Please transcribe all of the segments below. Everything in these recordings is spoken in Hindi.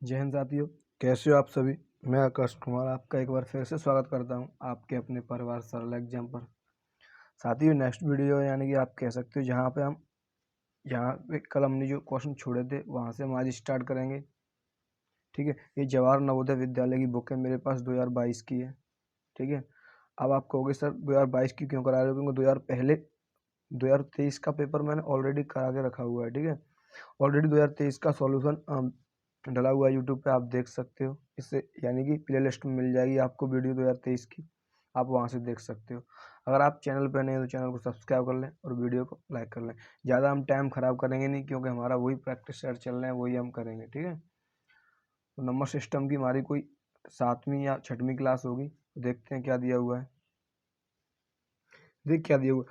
जय हिंद साथियों, कैसे हो आप सभी। मैं आकाश कुमार आपका एक बार फिर से स्वागत करता हूं आपके अपने परिवार सरल एग्जाम पर। साथियों, नेक्स्ट वीडियो यानी कि आप कह सकते हो जहां पे कल हमने जो क्वेश्चन छोड़े थे वहां से हम आज स्टार्ट करेंगे। ठीक है, ये जवाहर नवोदय विद्यालय की बुक है, मेरे पास 2022 की है। ठीक है, अब आप कहोगे सर 2022 की क्यों करा रहे हो, क्योंकि 2023 का पेपर मैंने ऑलरेडी करा के रखा हुआ है। ठीक है, ऑलरेडी 2023 का सॉल्यूशन डला हुआ है यूट्यूब पे, आप देख सकते हो। इससे यानी कि प्ले लिस्ट में मिल जाएगी आपको वीडियो 2023 की, आप वहां से देख सकते हो। अगर आप चैनल पे नए हो तो चैनल को सब्सक्राइब कर लें और वीडियो को लाइक कर लें। ज़्यादा हम टाइम खराब करेंगे नहीं, क्योंकि हमारा वही प्रैक्टिस सेट चल रहे हैं, वही हम करेंगे। ठीक है, तो नंबर सिस्टम की हमारी कोई 7वीं या 6वीं क्लास होगी। तो देखते हैं क्या दिया हुआ है। देख क्या दिया हुआ है,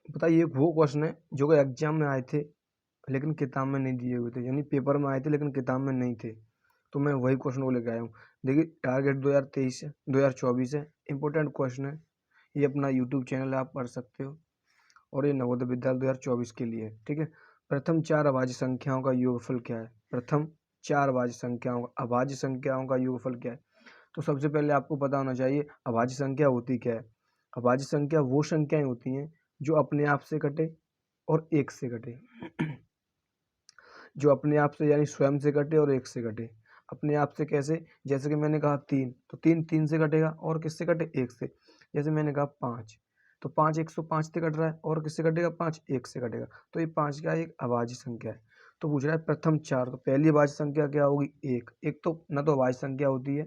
बताइए। वो क्वेश्चन है जो कि एग्जाम में आए थे लेकिन किताब में नहीं दिए हुए थे, यानी पेपर में आए थे लेकिन किताब में नहीं थे। तो मैं वही क्वेश्चन को लेकर आया हूँ। देखिए, टारगेट 2023 है, 2024 है, इंपॉर्टेंट क्वेश्चन है। ये अपना यूट्यूब चैनल है, आप पढ़ सकते हो। और ये नवोदय विद्यालय 2024 के लिए है। ठीक है, प्रथम 4 अभाज्य संख्याओं का योगफल क्या है। प्रथम 4 अभाज्य संख्याओं का योगफल क्या है। तो सबसे पहले आपको पता होना चाहिए अभाज्य संख्या होती क्या है। अभाज्य संख्या वो संख्याएं होती हैं जो अपने आप से कटे और एक से कटे। जो अपने आप से यानी स्वयं से कटे और एक से कटे। अपने आप से कैसे, जैसे कि मैंने कहा 3, तो 3 3 से कटेगा और किससे कटे, एक से। जैसे मैंने कहा 5, तो 5 105 से कट रहा है और किससे कटेगा, 5 एक से कटेगा। तो ये 5 का एक अभाज्य संख्या है। तो पूछ रहा है प्रथम 4, तो पहली अभाज्य संख्या क्या होगी, एक। एक तो न तो अभाज्य संख्या होती है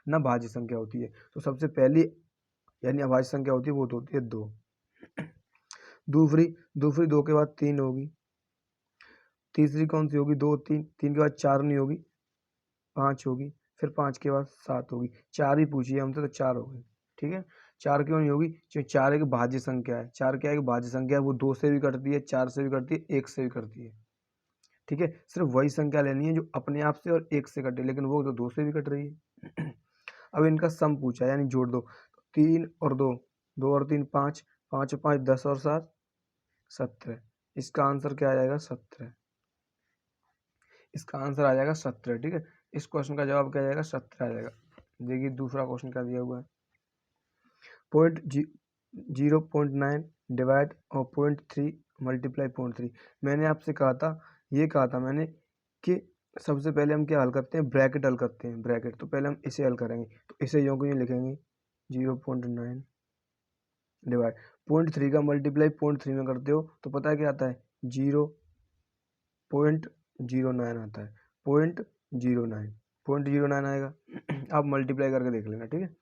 न भाज्य संख्या होती है। तो सबसे पहली यानी अभाज्य संख्या होती है वो तो होती है 2। दूसरी दूसरी 2 के बाद 3 होगी। तीसरी कौन सी होगी, 2 3, 3 के बाद 4 नहीं होगी, 5 होगी। फिर 5 के बाद 7 होगी। 4 ही पूछी है हमसे तो 4 हो गई। ठीक है, 4 क्यों नहीं होगी, क्योंकि 4 एक भाज्य संख्या है। 4 क्या है, एक भाज्य संख्या है, वो 2 से भी कटती है, 4 से भी कटती है, 1 से भी करती है। ठीक है, सिर्फ वही संख्या लेनी है जो अपने आप से और 1 से कटे, लेकिन वो तो 2 से भी कट रही है। अब इनका सम पूछा है, यानी जोड़ दो। 3 और 2, 2 और 3 5, 5 और 5 10 और 7 17। इसका आंसर क्या आ जाएगा, 17। इसका आंसर आ जाएगा 17। ठीक है, इस क्वेश्चन का जवाब क्या आ जाएगा, 17 आ जाएगा। देखिए दूसरा क्वेश्चन क्या दिया हुआ है। 0.9 डिवाइड और 0.3 मल्टीप्लाई 0.3। मैंने आपसे कहा था, ये कहा था मैंने कि सबसे पहले हम क्या हल करते हैं, ब्रैकेट हल करते हैं। ब्रैकेट, तो पहले हम इसे हल करेंगे, तो इसे यूं क्यों लिखेंगे, 0.9 डिवाइड 0.3 का मल्टीप्लाई 0.3 में करते हो तो पता है क्या आता है, 0.09 आता है। 0.09 आएगा। आप मल्टीप्लाई करके देख लेना। ठीक है,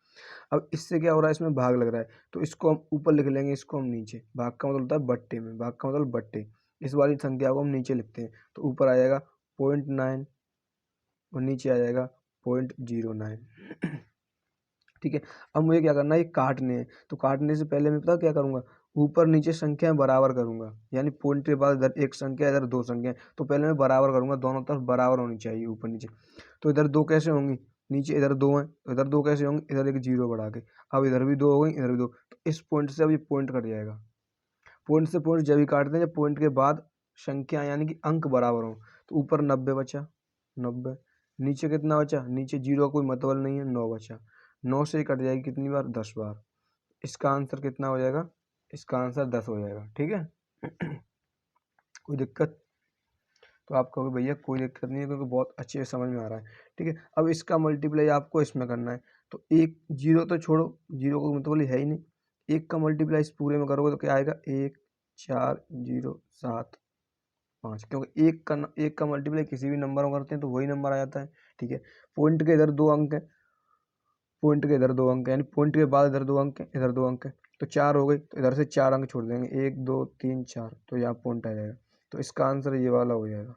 अब इससे क्या हो रहा है, इसमें भाग लग रहा है, तो इसको हम ऊपर लिख लेंगे, इसको हम नीचे। भाग का मतलब होता है बट्टे में, भाग का मतलब बट्टे। इस वाली संख्या को हम नीचे लिखते हैं, तो ऊपर आ जाएगा 0.9 और नीचे आ जाएगा 0.09। ठीक है, अब मुझे क्या करना है, ये काटने हैं। तो काटने से पहले मैं पता क्या करूंगा, ऊपर नीचे संख्याएं बराबर करूंगा। यानी पॉइंट के बाद इधर एक संख्या, इधर दो संख्या, तो पहले मैं बराबर करूंगा, दोनों तरफ बराबर होनी चाहिए ऊपर नीचे। तो इधर 2 कैसे होंगी, नीचे इधर 2 हैं, तो इधर 2 कैसे होंगी, इधर एक 0 बढ़ा के। अब इधर भी 2 हो गई, इधर भी 2। तो इस पॉइंट से अब ये पॉइंट कट जाएगा। पॉइंट से पॉइंट जब भी काटते हैं जब पॉइंट के बाद संख्या यानी कि अंक बराबर हो। तो ऊपर 90 बचा, 90। नीचे कितना बचा, नीचे 0 का कोई मतलब नहीं है, 9 बचा। 9 से कट जाएगी कितनी बार, 10 बार। इसका आंसर कितना हो जाएगा, इसका आंसर 10 हो जाएगा। ठीक है। कोई दिक्कत, तो आप कहोगे भैया कोई दिक्कत नहीं है, क्योंकि बहुत अच्छे से समझ में आ रहा है। ठीक है, अब इसका मल्टीप्लाई आपको इसमें करना है। तो एक 0 तो छोड़ो, 0 को मतलब है ही नहीं। एक का मल्टीप्लाई इस पूरे में करोगे तो क्या आएगा, 1 4 0 7 5। क्योंकि एक का मल्टीप्लाई किसी भी नंबर में करते हैं तो वही नंबर आ जाता है। ठीक है, पॉइंट के इधर 2 अंक है, पॉइंट के इधर 2 अंक है, यानी पॉइंट के बाद इधर 2 अंक है, इधर 2 अंक है, तो 4 हो गई। तो इधर से 4 अंक छोड़ देंगे, 1 2 3 4, तो यहाँ पॉइंट आ जाएगा। तो इसका आंसर ये वाला हो जाएगा,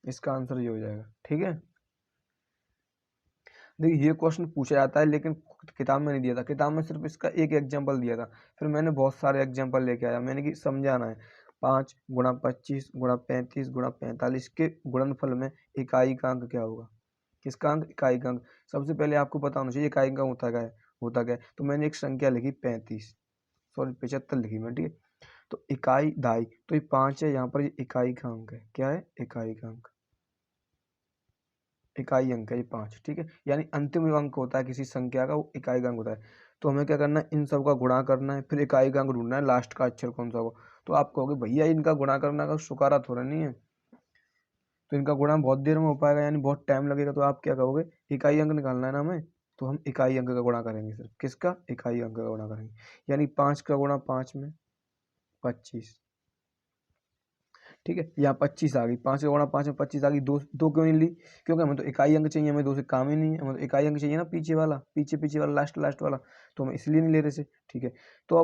इसका आंसर ये हो जाएगा। ठीक है, देखिए ये क्वेश्चन पूछा जाता है लेकिन किताब में नहीं दिया था। किताब में सिर्फ इसका एक एग्जाम्पल दिया था, फिर मैंने बहुत सारे एग्जाम्पल लेके आया, मैंने कि समझाना है। 5 गुणा 25 गुणा 35 गुणा 45 के गुणनफल में इकाई का अंक क्या होगा। किसका अंक, इकाई का अंक। सबसे पहले आपको पता होना चाहिए इकाई का होता क्या है, होता क्या है। तो मैंने एक संख्या लिखी 35, सॉरी 75 लिखी मैं। ठीक है, तो इकाई ढाई, तो ये 5 है, यहाँ पर ये इकाई का अंक है। क्या है, इकाई का अंक। इकाई अंक है ये 5, ठीक है। यानी अंतिम जो अंक होता है किसी संख्या का वो इकाई का अंक होता है। तो हमें क्या करना है, इन सब का गुणा करना है, फिर इकाई का अंक ढूंढना है, लास्ट का अक्षर कौन सा होगा। तो आप कहोगे भैया इनका गुणा करना का शुकारा थोड़ा नहीं है, तो इनका गुणा बहुत देर में हो पाएगा, यानी बहुत टाइम लगेगा। तो आप क्या कहोगे, इकाई अंक निकालना है ना हमें, तो हम इकाई अंक का गुणा करेंगे। सिर्फ किसका, इकाई अंक का गुणा करेंगे। यानी 5 का गुणा 5 में 25, ठीक है। यहाँ 25 आ गई, 5 का गुणा 5 में 25 आ गई। दो दो क्यों नहीं ली, क्योंकि हमें तो इकाई अंक चाहिए, हमें दो से काम ही नहीं है, हमें तो इकाई अंक चाहिए ना, पीछे वाला, पीछे पीछे वाला, लास्ट लास्ट वाला, तो हम इसलिए नहीं ले रहे थे, ठीक है। तो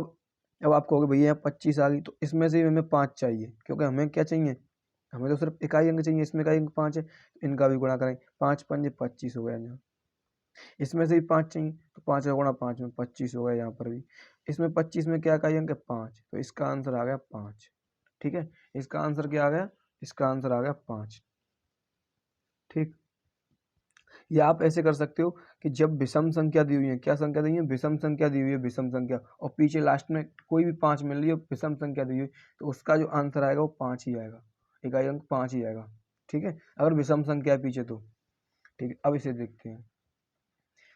अब आप कहोगे भैया यहाँ 25 आ गई, तो इसमें से हमें 5 चाहिए, क्योंकि हमें क्या चाहिए, हमें तो सिर्फ इकाई अंक चाहिए, इसमें इकाई अंक 5 है, इनका भी गुणा करेंगे। 5 पंजे 25 हो गया यहाँ, इसमें से भी 5 चाहिए, तो 5 का गुणा 5 में 25 हो गया यहाँ पर भी। इसमें 25 में क्या इकाई अंक है, 5, तो इसका आंसर आ गया 5, ठीक है। इसका आंसर क्या आ गया, इसका आंसर आ गया 5, ठीक। या आप ऐसे कर सकते हो कि जब विषम संख्या दी हुई है, क्या संख्या दी हुई है, विषम संख्या दी हुई है, विषम संख्या, और पीछे लास्ट में कोई भी 5 मिल रही है, विषम संख्या दी हुई है, तो उसका जो आंसर आएगा वो 5 ही आएगा, इकाई अंक 5 ही आएगा, ठीक है। अगर विषम संख्या है पीछे तो, ठीक है। अब इसे देखते हैं।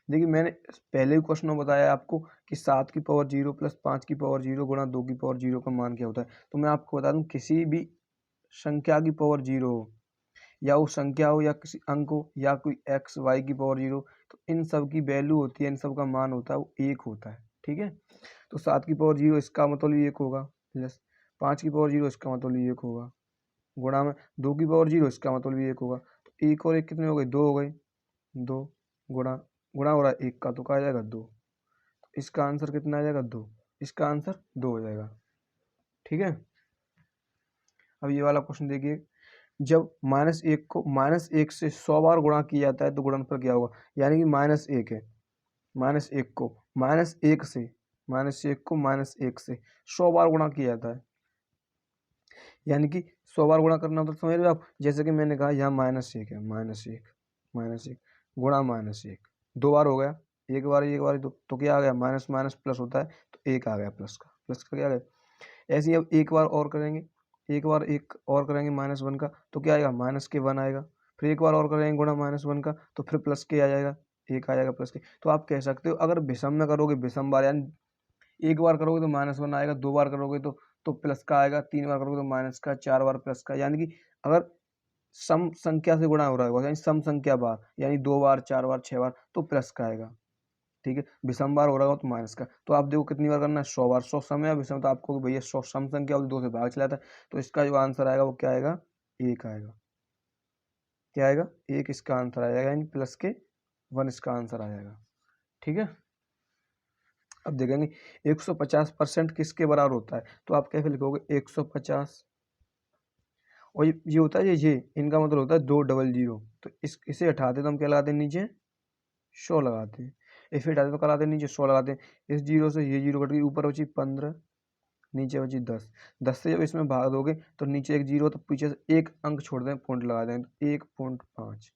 देखिए मैंने पहले ही क्वेश्चन में बताया आपको कि 7 की पावर 0 प्लस 5 की पावर 0 गुणा 2 की पावर 0 का मान क्या होता है। तो मैं आपको बता दूं, किसी भी संख्या की पावर 0 हो, या वो संख्या हो, या किसी अंक हो, या कोई एक्स वाई की पावर 0, तो इन सब की वैल्यू होती है, इन सब का मान होता है वो 1 होता है, ठीक है। तो 7 की पावर 0 इसका मतलब 1 होगा, प्लस 5 की पावर 0 इसका मतलब 1 होगा, गुणा में 2 की पावर 0 इसका मतलब 1 होगा। तो 1 और 1 कितने हो गए, 2 हो गए, 2 गुणा गुणा हो रहा है 1 का, तो क्या आ जाएगा 2, इसका आंसर कितना आ जाएगा 2, इसका आंसर 2 हो जाएगा, ठीक है। अब ये वाला क्वेश्चन देखिए, जब -1 को -1 से 100 बार गुणा किया जाता है तो गुणनफल क्या होगा। यानी कि -1 है, -1 को -1 से -1 से 100 बार गुणा किया जाता है, यानी कि 100 बार गुणा करना होता है, समझ रहे हो आप। जैसे कि मैंने कहा यहाँ -1 है, -1 गुणा -1, 2 बार हो गया, एक बार तो क्या आ गया, माइनस माइनस प्लस होता है, तो 1 आ गया, प्लस का क्या आ गया। ऐसे ही अब एक बार और करेंगे, एक बार एक और करेंगे -1 का, तो क्या आएगा, -1 आएगा। फिर एक बार और करेंगे गुणा -1 का, तो फिर प्लस के आ जाएगा, 1 आ जाएगा प्लस के। तो आप कह सकते हो अगर विषम में करोगे, विषम बार यानी एक बार करोगे तो -1 आएगा, 2 बार करोगे तो प्लस का आएगा, 3 बार करोगे तो माइनस का, 4 बार प्लस का। यानी कि अगर सम संख्या से गुणा हो रहा होगा, यानी सम संख्या बार, यानी 2 बार 4 बार 6 बार, तो प्लस का आएगा, ठीक है। विषम बार हो रहा होगा तो माइनस का। तो आप देखो कितनी बार करना है, 100 बार। 100 सम है, विषम, तो आपको भैया 100 सम संख्या होती 2 से भाग चलाता है, तो इसका जो आंसर आएगा वो क्या आएगा, 1 आएगा। क्या आएगा, 1 इसका आंसर आ जाएगा, यानी प्लस के 1 इसका आंसर आ जाएगा, ठीक है। अब देखेंगे 150% किसके बराबर होता है, तो आप कैसे लिखोगे, 150, और ये होता है ये इनका मतलब होता है 2 डबल 0। तो इसे हटाते तो हम क्या लगाते हैं नीचे, 100 लगाते हैं। इसे हटाते तो क्या लगाते हैं नीचे, 100 लगाते हैं। इस 0 से ये 0 कट गई, ऊपर बची 15, नीचे बची 10। 10 से जब इसमें भाग दोगे तो नीचे एक 0, तो पीछे से एक अंक छोड़ दें, पॉइंट लगा दें, तो 1.5।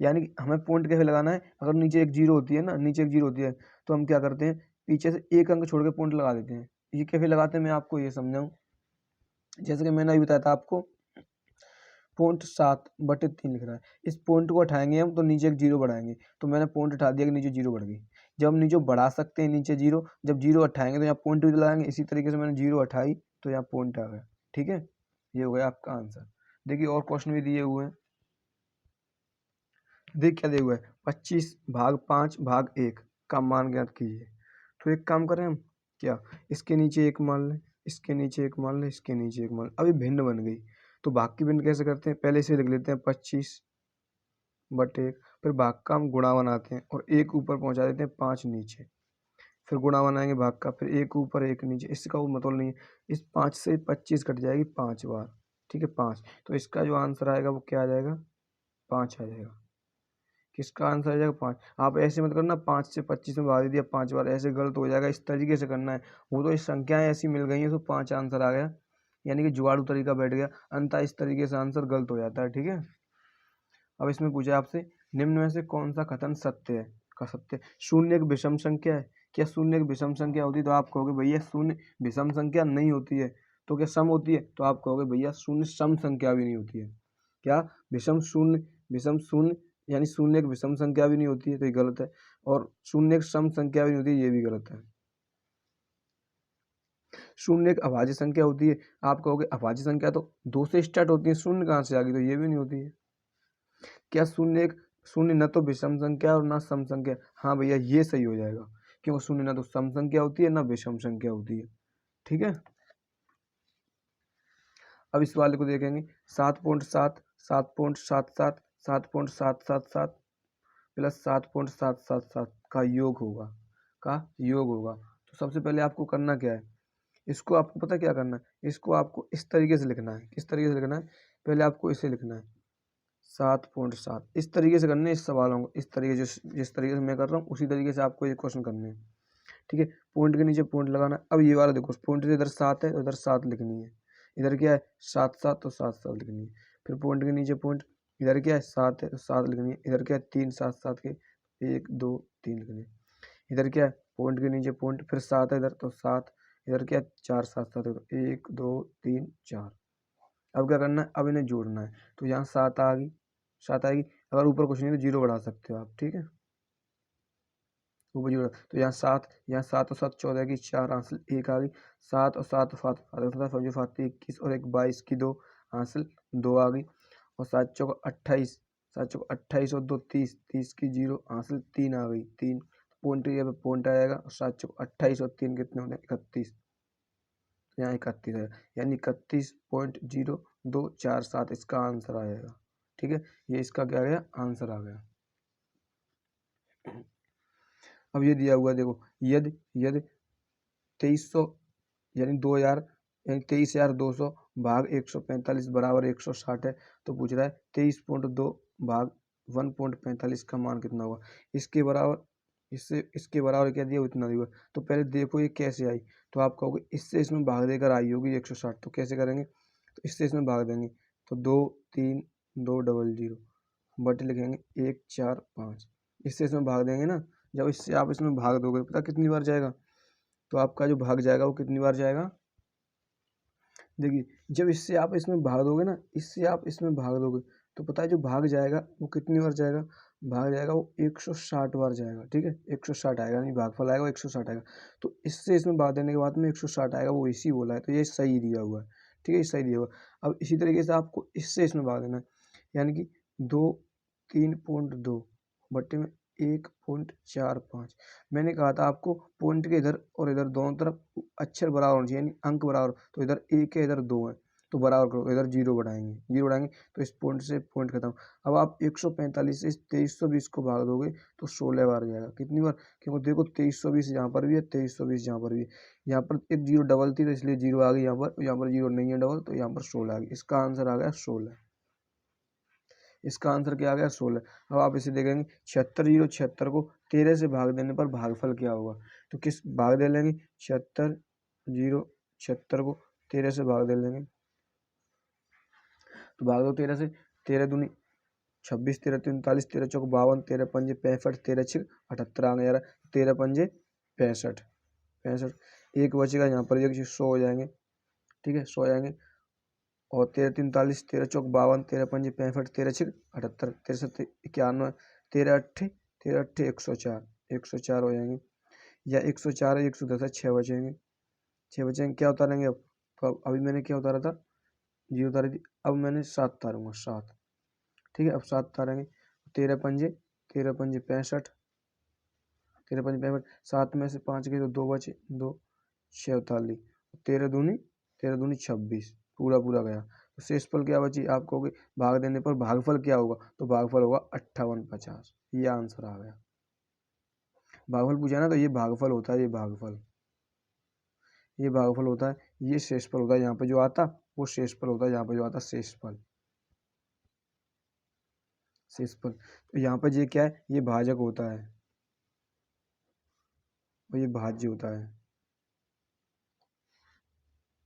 यानी कि हमें पॉइंट कैसे लगाना है, अगर नीचे एक 0 होती है ना, नीचे एक 0 होती है, तो हम क्या करते हैं, पीछे से एक अंक छोड़ के पॉइंट लगा देते हैं। ये कैसे लगाते हैं मैं आपको ये समझाऊं। जैसे कि मैंने अभी बताया था आपको, पॉइंट 7/3 लिख रहा है, इस पॉइंट को हटाएंगे हम तो नीचे एक 0 बढ़ाएंगे, तो मैंने पॉइंट हटा दिया कि नीचे 0 बढ़ गई। जब हम नीचे बढ़ा सकते हैं नीचे 0, जब 0 हटाएंगे तो यहाँ पॉइंट भी लगाएंगे। इसी तरीके से मैंने 0 हटाई तो यहाँ पॉइंट आ गया, ठीक है। ये हो गया आपका आंसर। देखिए और क्वेश्चन भी दिए हुए हैं, देख क्या दिया हुआ है, 25 भाग 5 भाग 1 का मान ज्ञात कीजिए। तो एक काम करें हम, क्या, इसके नीचे एक मान लें, इसके नीचे एक मान लें, इसके नीचे एक मान लें। अभी भिन्न बन गई, तो भाग की भिन्न कैसे करते हैं, पहले इसे लिख लेते हैं 25/1, फिर भाग का हम गुणा बनाते हैं और एक ऊपर पहुंचा देते हैं, 5 नीचे, फिर गुणा बनाएंगे भाग का, फिर एक ऊपर एक नीचे। इसका वो मतलब नहीं है, इस 5 से 25 कट जाएगी 5 बार, ठीक है, 5। तो इसका जो आंसर आएगा वो क्या आ जाएगा, 5 आ जाएगा। किसका आंसर आ जाएगा, 5। आप ऐसे मत करना, 5 से 25 में भाग दिया 5 बार, ऐसे गलत हो जाएगा। इस तरीके से करना है, वो तो इस संख्याएं ऐसी मिल गई हैं तो 5 आंसर आ गया, यानी कि जुगाड़ू तरीका बैठ गया, अंततः इस तरीके से आंसर गलत हो जाता है, ठीक है। अब इसमें पूछा आपसे, निम्न में से कौन सा कथन सत्य है, का सत्य, शून्य एक विषम संख्या है। क्या शून्य एक विषम संख्या होती है, तो आप कहोगे भैया शून्य विषम संख्या नहीं होती है। तो क्या सम होती है, तो आप कहोगे भैया शून्य सम संख्या भी नहीं होती है। क्या विषम शून्य यानी शून्य एक विषम संख्या भी नहीं होती है, तो ये गलत है। और शून्य एक सम संख्या भी नहीं होती है, ये भी गलत है। शून्य एक अभाज्य संख्या होती है। आप कहोगे अभाज्य संख्या तो 2 से स्टार्ट होती है, शून्य कहाँ से आ गई, तो ये भी नहीं होती है। क्या शून्य न तो विषम संख्या और ना सम संख्या? हाँ भैया, ये सही हो जाएगा, क्योंकि शून्य ना तो सम संख्या होती है ना विषम संख्या होती है। ठीक है, अब इस वाले को देखेंगे। 7.7, 7.77, 7.777 प्लस 7.777 का योग होगा। तो सबसे पहले आपको करना क्या है, इसको आपको पता क्या करना है, इसको आपको इस तरीके से लिखना है। किस तरीके से लिखना है, पहले आपको इसे लिखना है 7.7, इस तरीके से करने इस सवालों को, इस तरीके जिस तरीके से मैं कर रहा हूँ उसी तरीके से आपको ये क्वेश्चन करने हैं। ठीक है, पॉइंट के नीचे पॉइंट लगाना है। अब ये वाला देखो, पॉइंट से इधर 7 है तो इधर 7 लिखनी है, इधर क्या है 7 तो 7 लिखनी है। फिर पॉइंट के नीचे पॉइंट, इधर क्या है 7 है तो 7 लिखनी है। इधर क्या है 3 7 के 1 2 3 लिखनी है। इधर क्या है पॉइंट के नीचे पॉइंट, फिर 7 है इधर तो 7, इधर क्या है 4 7 है तो 1 2 3 4। अब क्या करना है, अब इन्हें जोड़ना है। तो यहाँ 7 आ गई, 7 आएगी। अगर ऊपर कुछ नहीं तो 0 बढ़ा सकते हो आप। ठीक है, ऊपर 0, तो यहाँ 7 और 7 14 की 4 हासिल 1 आ गई। 7 और 7 5 21 और 1 22 की 2 हासिल 2 आ गई। और 7 चौक 28, 7 चौक 28 और 2 30, 30 की 0 हासिल 3 आ गई। 3 पॉइंट, ये पॉइंट आएगा। और 7 चौक 28 और 3 कितने होते हैं 31, यहाँ 31 है, यानी 31.0247 इसका आंसर आएगा। ठीक है, ये इसका क्या गया आंसर आ गया। अब ये दिया हुआ देखो, यदि 2300 यानी 2000 यानी 23,200 भाग 145 बराबर 160 है। तो पूछ रहा है 23.2 भाग 1.45 का मान कितना होगा। इसके बराबर, इसके बराबर क्या दिया उतना दिया। तो पहले देखो ये कैसे आई, तो आप कहोगे इससे इसमें भाग देकर आई होगी 160। तो कैसे करेंगे, तो इससे इसमें भाग देंगे तो 2 3 2 00 बटे लिखेंगे 1 4 5। इससे इसमें भाग देंगे ना, जब इससे आप इसमें भाग दोगे पता कितनी बार जाएगा, तो आपका जो भाग जाएगा वो कितनी बार जाएगा। देखिए, जब इससे आप इसमें भाग दोगे ना, इससे आप इसमें भाग दोगे तो पता है जो भाग जाएगा वो कितनी बार जाएगा, भाग जाएगा वो 160 बार जाएगा। ठीक है, 160 आएगा, यानी भागफल आएगा वो 160 आएगा। तो इससे इसमें भाग देने के बाद में 160 आएगा, वो इसी बोला है, तो ये सही दिया हुआ है। ठीक है, ये सही दिया हुआ है। अब इसी तरीके से आपको इससे इसमें भाग देना है, यानी कि 3.2 बट्टे में 1.45। मैंने कहा था आपको पॉइंट के इधर और इधर दोनों तरफ अक्षर बराबर होना चाहिए, यानी अंक बराबर। तो इधर 1 है इधर 2 है, तो बराबर करो, इधर 0 बढ़ाएंगे तो इस पॉइंट से पॉइंट खत्म। अब आप 145 से 2320 को भाग दोगे तो 16 बार जाएगा। कितनी बार, क्योंकि देखो 2320 यहाँ पर भी है, 2320 यहाँ पर भी है। यहाँ पर एक 0 डबल थी तो इसलिए 0 आ गई यहाँ पर 0 नहीं है डबल, तो यहाँ पर 16 आ गई। इसका आंसर आ गया 16। इसका आंसर क्या आ गया 16। अब आप इसे देखेंगे 76 को 13 से भाग देने पर भागफल क्या होगा। तो किस भाग दे लेंगे 76 को 13 से भाग दे लेंगे, तो भाग दो 13 से। 13 दूनी 26, 13 43, 13 चौक 52, 13 पंजे 65, 13 छिक 78 आ गया। 13 पंजे 65, 65 एक बचेगा यहाँ पर, एक 100 हो जाएंगे। ठीक है, 100 हो जाएंगे। और 13 43, 13 चौक 52, 13 पंजे 65, 13 छिक 78, 13 सत्ते 91, 13 अट्ठे 104, 104 हो जाएंगे। या 104 है 110 है, 6 बचेंगे। 6 बचेंगे, क्या उतारेंगे अब, तो अभी मैंने क्या उतारा था, 0 उतारी थी। अब मैंने 7 उतारूंगा, 7। ठीक है, अब 7 उतारेंगे। 13 पंजे 65, 13 पंजे 65, 7 में से 5 गए तो 2 बचे, 2 6 उतार 13 दूनी 26, पूरा पूरा गया। तो शेषफल क्या बची, आप कहोगे भाग देने पर भागफल क्या होगा, तो भागफल होगा 5850। ये आंसर आ गया। भागफल पूछा ना, तो ये भागफल होता है, ये भागफल होता है, ये शेषफल होता है। यहाँ पे जो आता वो शेषफल होता है, यहाँ पे जो आता शेषफल। तो यहाँ पर ये क्या है, ये भाजक होता है और ये भाज्य होता है।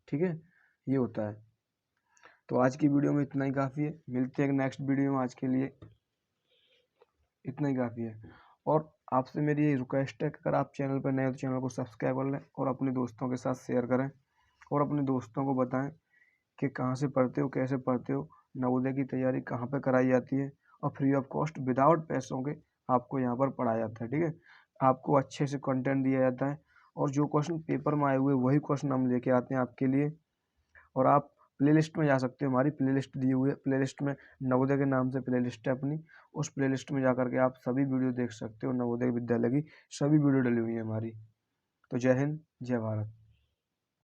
ठीक है, ये होता है। तो आज की वीडियो में इतना ही काफ़ी है, मिलते हैं नेक्स्ट वीडियो में। आज के लिए इतना ही काफ़ी है। और आपसे मेरी ये रिक्वेस्ट है कि अगर आप चैनल पर नए हो तो चैनल को सब्सक्राइब कर लें और अपने दोस्तों के साथ शेयर करें और अपने दोस्तों को बताएं कि कहाँ से पढ़ते हो, कैसे पढ़ते हो, नवोदय की तैयारी कहाँ पे कराई जाती है, और फ्री ऑफ कॉस्ट विदाउट पैसों के आपको यहाँ पर पढ़ाया जाता है। ठीक है, आपको अच्छे से कंटेंट दिया जाता है, और जो क्वेश्चन पेपर में आए हुए वही क्वेश्चन हम लेके आते हैं आपके लिए। और आप प्लेलिस्ट में जा सकते हो, हमारी प्लेलिस्ट दी हुई है, प्लेलिस्ट में नवोदय के नाम से प्लेलिस्ट है अपनी, उस प्लेलिस्ट में जा करके आप सभी वीडियो देख सकते हो। नवोदय विद्यालय की सभी वीडियो डली हुई है हमारी। तो जय हिंद, जय भारत।